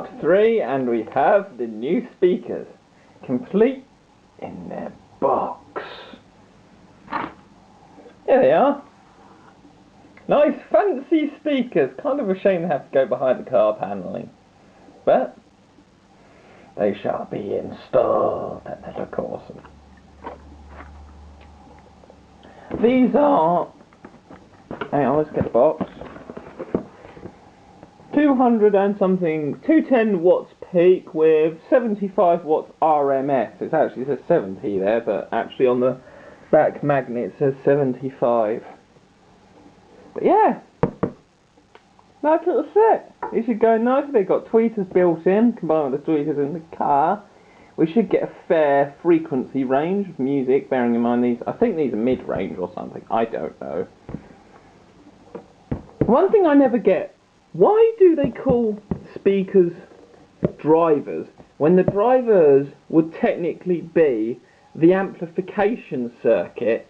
Part 3, and we have the new speakers, complete in their box. Here they are. Nice fancy speakers. Kind of a shame they have to go behind the car panelling, but they shall be installed, and they look awesome. These are, hang on, let's get the box. 200 and something, 210 watts peak with 75 watts RMS. It actually says 70 there, but actually on the back magnet it says 75. But yeah, nice little set. These should go nicely. They've got tweeters built in, combined with the tweeters in the car. We should get a fair frequency range of music, bearing in mind these, I think these are mid-range or something, I don't know. One thing I never get, why do they call speakers drivers when the drivers would technically be the amplification circuit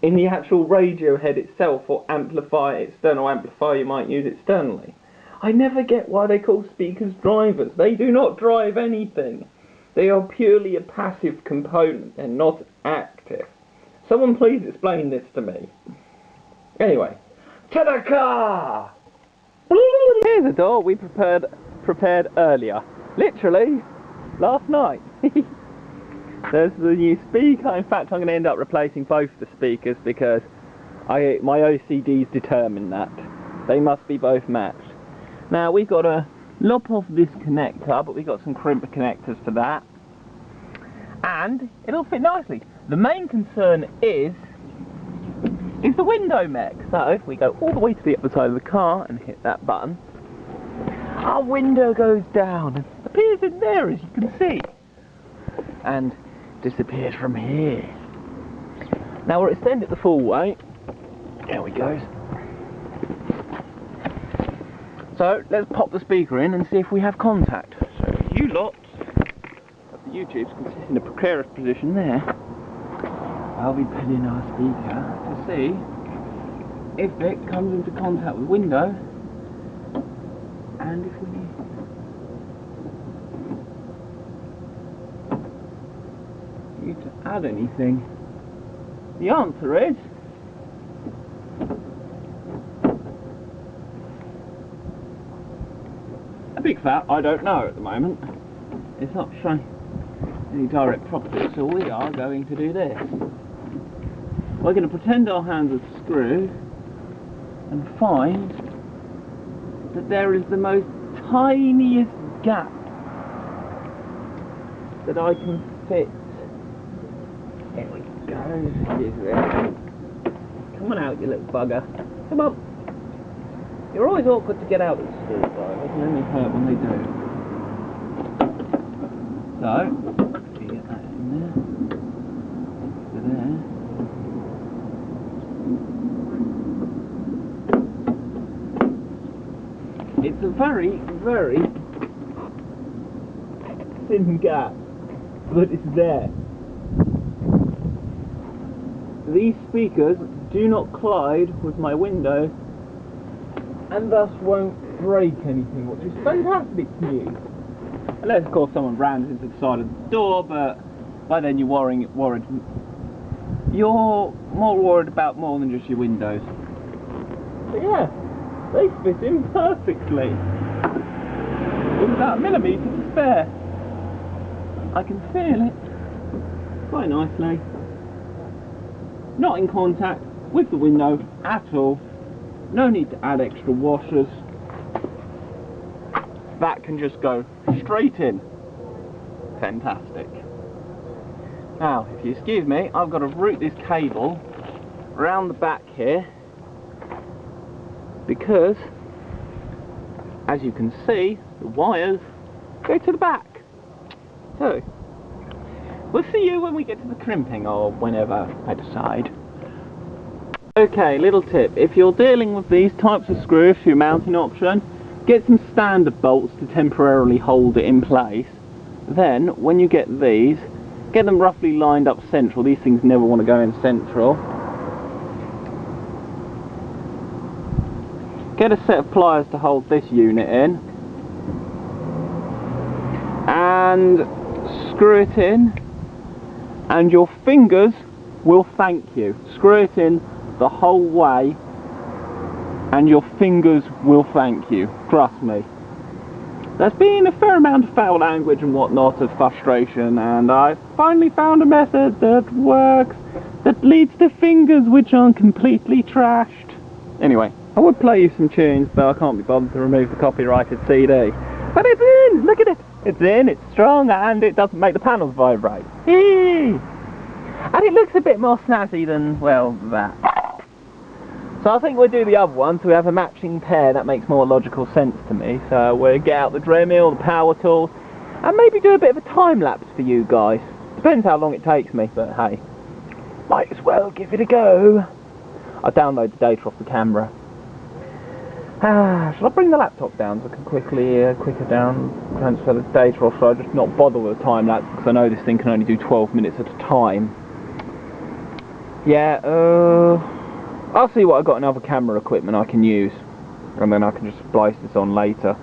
in the actual radio head itself, or amplifier, external amplifier you might use externally? I never get why they call speakers drivers. They do not drive anything. They are purely a passive component. They're not active. Someone please explain this to me. Anyway, to the car! Here's a door we prepared earlier. Literally, last night. There's the new speaker. In fact, I'm going to end up replacing both the speakers because my OCD's determined that. They must be both matched. Now, we've got to lop off this connector, but we've got some crimper connectors for that. And it'll fit nicely. The main concern is the window mech. So if we go all the way to the other side of the car and hit that button, our window goes down and appears in there, as you can see, and disappears from here. Now we'll extend it the full way. There we go. So let's pop the speaker in and see if we have contact. So you lot of the YouTubes can sit in a precarious position there. I'll be putting our speaker to see if it comes into contact with the window and if we need to add anything. The answer is a big fat I don't know at the moment. It's not showing any direct properties, so we are going to do this. We're going to pretend our hands are screwed and find that there is the most tiniest gap that I can fit. Here we go. Here's it. Come on out, you little bugger. Come on. You're always awkward to get out of the school, though. It doesn't only hurt when they do. So, you get that in there. To there. It's a very, very thin gap, but it's there. These speakers do not collide with my window and thus won't break anything, which is fantastic news. Unless, of course, someone rams into the side of the door, but by then you're worried. You're more worried about more than just your windows. But yeah, they fit in perfectly. With about a millimetre to spare. I can feel it quite nicely. Not in contact with the window at all. No need to add extra washers. That can just go straight in. Fantastic. Now, if you excuse me, I've got to route this cable around the back here because, as you can see, the wires go to the back. So, we'll see you when we get to the crimping, or whenever I decide. Okay, little tip. If you're dealing with these types of screws for your mounting option, get some standard bolts to temporarily hold it in place. Then, when you get these, get them roughly lined up central. These things never want to go in central. Get a set of pliers to hold this unit in. and screw it in, and your fingers will thank you. Screw it in the whole way and your fingers will thank you, trust me. There's been a fair amount of foul language and whatnot of frustration, and I finally found a method that works, that leads to fingers which aren't completely trashed. Anyway, I would play you some tunes, but I can't be bothered to remove the copyrighted CD. But it's in! Look at it! It's in, it's strong, and it doesn't make the panels vibrate. Eee! And it looks a bit more snazzy than, well, that. So I think we'll do the other one, so we have a matching pair. That makes more logical sense to me. So we'll get out the Dremel, the power tool, and maybe do a bit of a time lapse for you guys. Depends how long it takes me, but hey, might as well give it a go. I'll download the data off the camera. Shall I bring the laptop down so I can quicker down, transfer the data off, so I just not bother with a time lapse, because I know this thing can only do 12 minutes at a time. Yeah, I'll see what I've got in other camera equipment I can use, and then I can just splice this on later.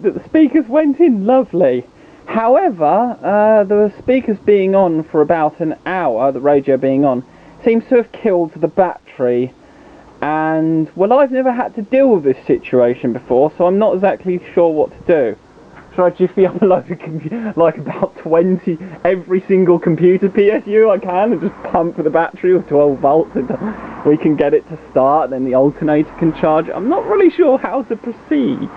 that the speakers went in lovely. However, the speakers being on for about an hour, the radio being on, seems to have killed the battery. And, well, I've never had to deal with this situation before, so I'm not exactly sure what to do. Should I jiffy up a load of like about 20, every single computer PSU I can, and just pump for the battery with 12 volts until we can get it to start, then the alternator can charge it? I'm not really sure how to proceed.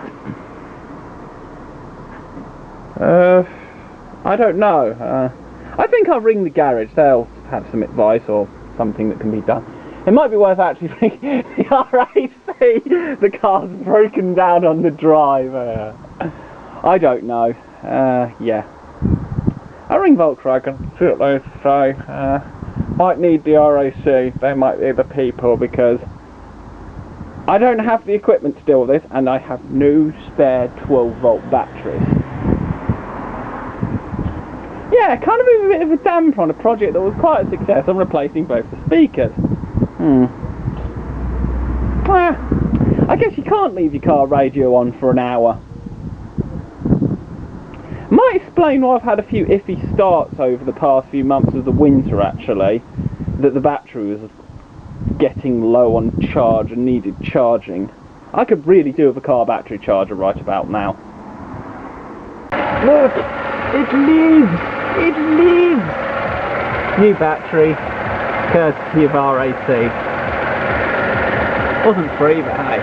I don't know. I think I'll ring the garage. They'll have some advice or something that can be done. It might be worth actually ringing the RAC. The car's broken down on the drive. I don't know. Yeah. I'll ring Volkswagen, see what they say. Might need the RAC. They might be the people, because I don't have the equipment to deal with this, and I have no spare 12-volt batteries. Yeah, kind of a bit of a damper on a project that was quite a success. I'm replacing both the speakers. I guess you can't leave your car radio on for an hour. Might explain why I've had a few iffy starts over the past few months of the winter, actually. That the battery was getting low on charge and needed charging. I could really do with a car battery charger right about now. Look! It lives! It lives! New battery, courtesy of RAC. Wasn't free, but hey.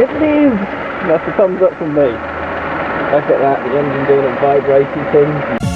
It lives! That's a thumbs up from me. Look at that, the engine doing a vibrating thing.